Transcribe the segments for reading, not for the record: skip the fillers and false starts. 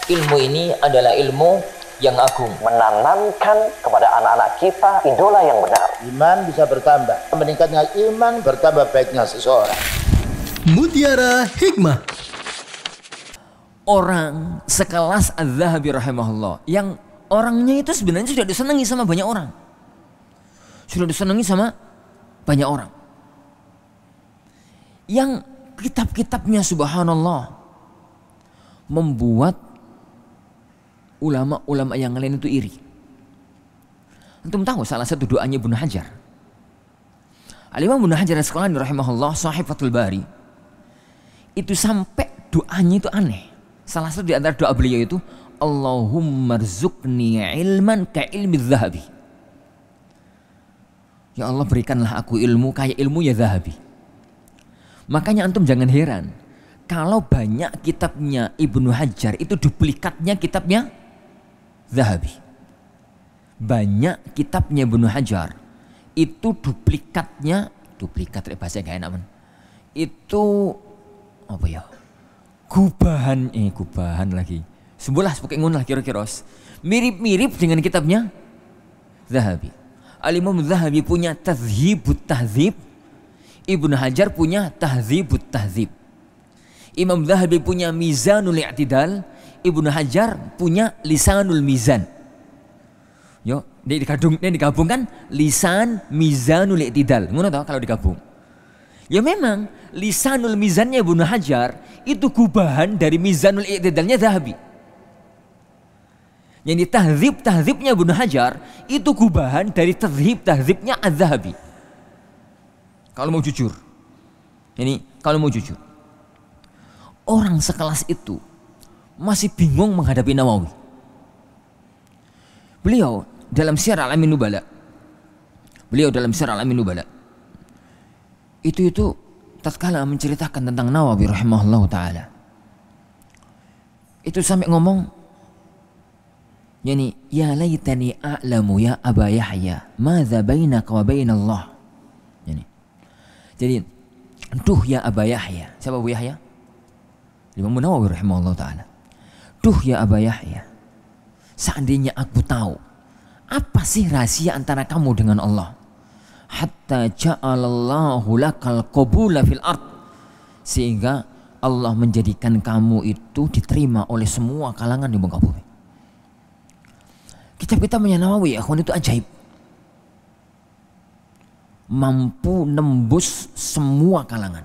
Ilmu ini adalah ilmu yang agung, menanamkan kepada anak-anak kita idola yang benar. Iman bisa bertambah, meningkatnya iman bertambah baiknya seseorang. Mutiara Hikmah. Orang sekelas Az-Zahabi rahimahullah, yang orangnya itu sebenarnya sudah disenangi sama banyak orang, yang kitab-kitabnya subhanallah membuat ulama-ulama yang lain itu iri. Antum tahu salah satu doanya Ibnu Hajar, Al-Imam Ibnu Hajar Al-Asqalani rahimahullah, Sahih Fathul Bari, itu sampai doanya itu aneh. Salah satu di antara doa beliau itu, Allahumma rzuqni ilman ka ilmi Zahabi. Ya Allah, berikanlah aku ilmu kayak ilmunya Zahabi. Makanya antum jangan heran kalau banyak kitabnya Ibnu Hajar itu duplikatnya kitabnya Zahabi. Banyak kitabnya Ibnu Hajar itu duplikat bahasa gak enak man. Itu apa ya? Gubahan lagi. Sebelah pakai ngono lah kira-kira. Mirip-mirip dengan kitabnya Zahabi. Al-Imam Zahabi punya Tadhhibut Tahdzib, Ibnu Hajar punya Tahdzibut Tahdzib. Imam Zahabi punya Mizanul I'tidal, Ibnu Hajar punya Lisanul Mizan. Yo, dia digabungkan Lisan Mizanul I'tidal. Ngono tau kalau digabung. Ya memang Lisanul Mizannya Ibnu Hajar itu gubahan dari Mizanul I'tidalnya Zahabi. Yang di tahdzibnya Ibnu Hajar itu gubahan dari tahdzibnya Az-Zahabi. Kalau mau jujur. Orang sekelas itu masih bingung menghadapi Nawawi. Beliau dalam Syiar Alamin Nubala, itu tatkala menceritakan tentang Nawawi rahimahullah ta'ala, itu sampai ngomong, ya laitani a'lamu ya Aba Yahya madza bainaka wa bainallah. Jadi, duh ya Aba Yahya. Siapa Abu Yahya? Imam Nawawi rahimahullah ta'ala. Duh ya Aba Yahya, seandainya aku tahu apa sih rahasia antara kamu dengan Allah, hatta ja'alallahu lakal qabula fil ard, sehingga Allah menjadikan kamu itu diterima oleh semua kalangan di muka bumi. Kitab-kitabnya Nawawi akhwan itu ajaib, mampu nembus semua kalangan.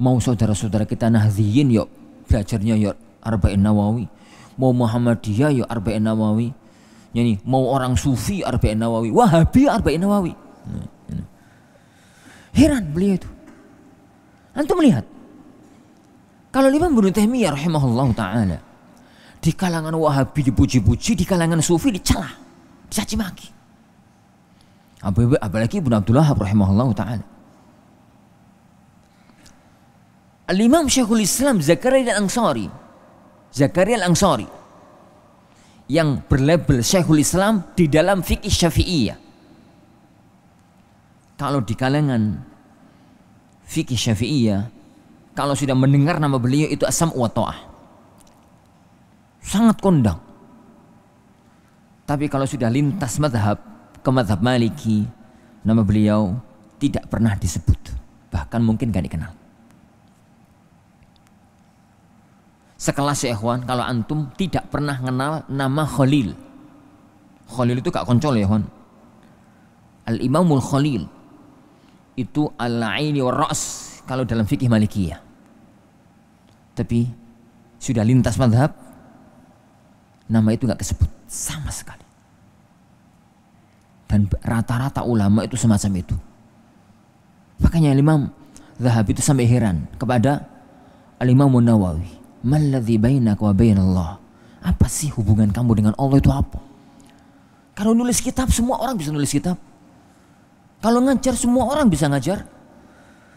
Mau saudara-saudara kita Nahdliyin yuk belajarnya yuk Arba'in Nawawi, mau Muhammadiyah yuk Arba'in Nawawi, mau orang Sufi Arba'in Nawawi, Wahabi Arba'in Nawawi. Heran beliau itu. Antum melihat kalau Imam Ibnu Taimiyah rahimahullah ta'ala di kalangan Wahabi dipuji-puji, di kalangan Sufi dicela, dicaci maki. Apalagi Ibnu Abdul Wahhab rahimahullah ta'ala. Al-Imam Syekhul Islam Zakaria Al-Ansari yang berlabel Syekhul Islam di dalam fikih Syafi'iyah. Kalau di kalangan fikih Syafi'iyah, kalau sudah mendengar nama beliau itu as-sam'u wa ta'ah, sangat kondang. Tapi kalau sudah lintas mazhab ke mazhab Maliki, nama beliau tidak pernah disebut, bahkan mungkin gak dikenal. Sekelas ya ikhwan, kalau antum tidak pernah kenal nama Khalil. Khalil itu gak koncol ya ikhwan. Al-Imamul Khalil itu al-aini wa ra's kalau dalam fikih Malikiyah. Tapi sudah lintas mazhab, nama itu gak kesebut sama sekali. Dan rata-rata ulama itu semacam itu. Makanya Imam Zahabi itu sampai heran kepada Al-Imam Nawawi. Malladzi bainaka wa bainallah. Apa sih hubungan kamu dengan Allah itu apa? Kalau nulis kitab semua orang bisa nulis kitab. Kalau ngajar semua orang bisa ngajar.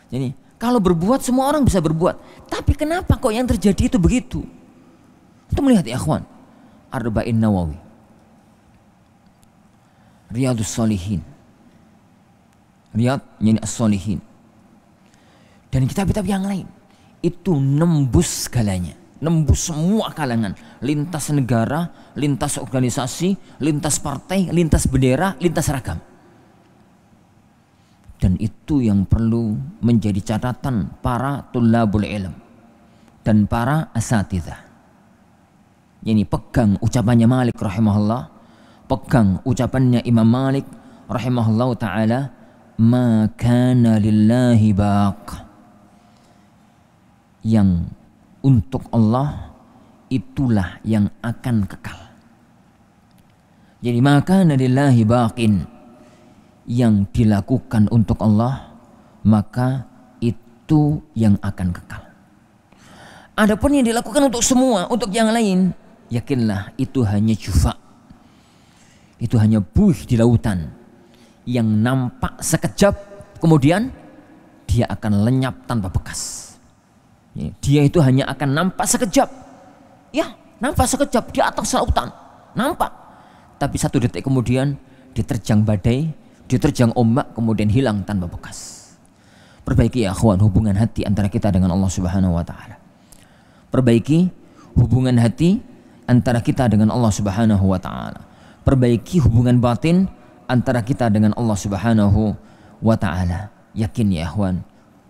Jadi kalau berbuat semua orang bisa berbuat. Tapi kenapa kok yang terjadi itu begitu? Itu melihat ya ikhwan, Arba'in Nawawi, Riyadus Shalihin, Riyad as-Shalihin, dan kitab-kitab yang lain itu nembus segalanya, nembus semua kalangan, lintas negara, lintas organisasi, lintas partai, lintas bendera, lintas ragam. Dan itu yang perlu menjadi catatan para tulabul ilm dan para asatidzah. Ini pegang ucapannya Malik rahimahullah, pegang ucapannya Imam Malik rahimahullah ta'ala, ma kana lillahi baq, yang untuk Allah itulah yang akan kekal. Jadi ma kana lillahi baqin, yang dilakukan untuk Allah maka itu yang akan kekal. Adapun yang dilakukan untuk semua, untuk yang lain, yakinlah itu hanya jufa, itu hanya buih di lautan yang nampak sekejap, kemudian dia akan lenyap tanpa bekas. Dia itu hanya akan nampak sekejap, ya nampak sekejap di atas lautan, nampak, tapi 1 detik kemudian diterjang badai, diterjang ombak, kemudian hilang tanpa bekas. Perbaiki ya akhwan hubungan hati antara kita dengan Allah Subhanahu wa taala. Perbaiki hubungan hati antara kita dengan Allah Subhanahu wa taala. Perbaiki hubungan batin antara kita dengan Allah Subhanahu wa taala. Yakin ya akhwan,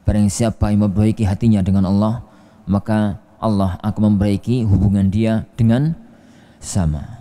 barang siapa yang memperbaiki hatinya dengan Allah, maka Allah akan memperbaiki hubungan dia dengan sama.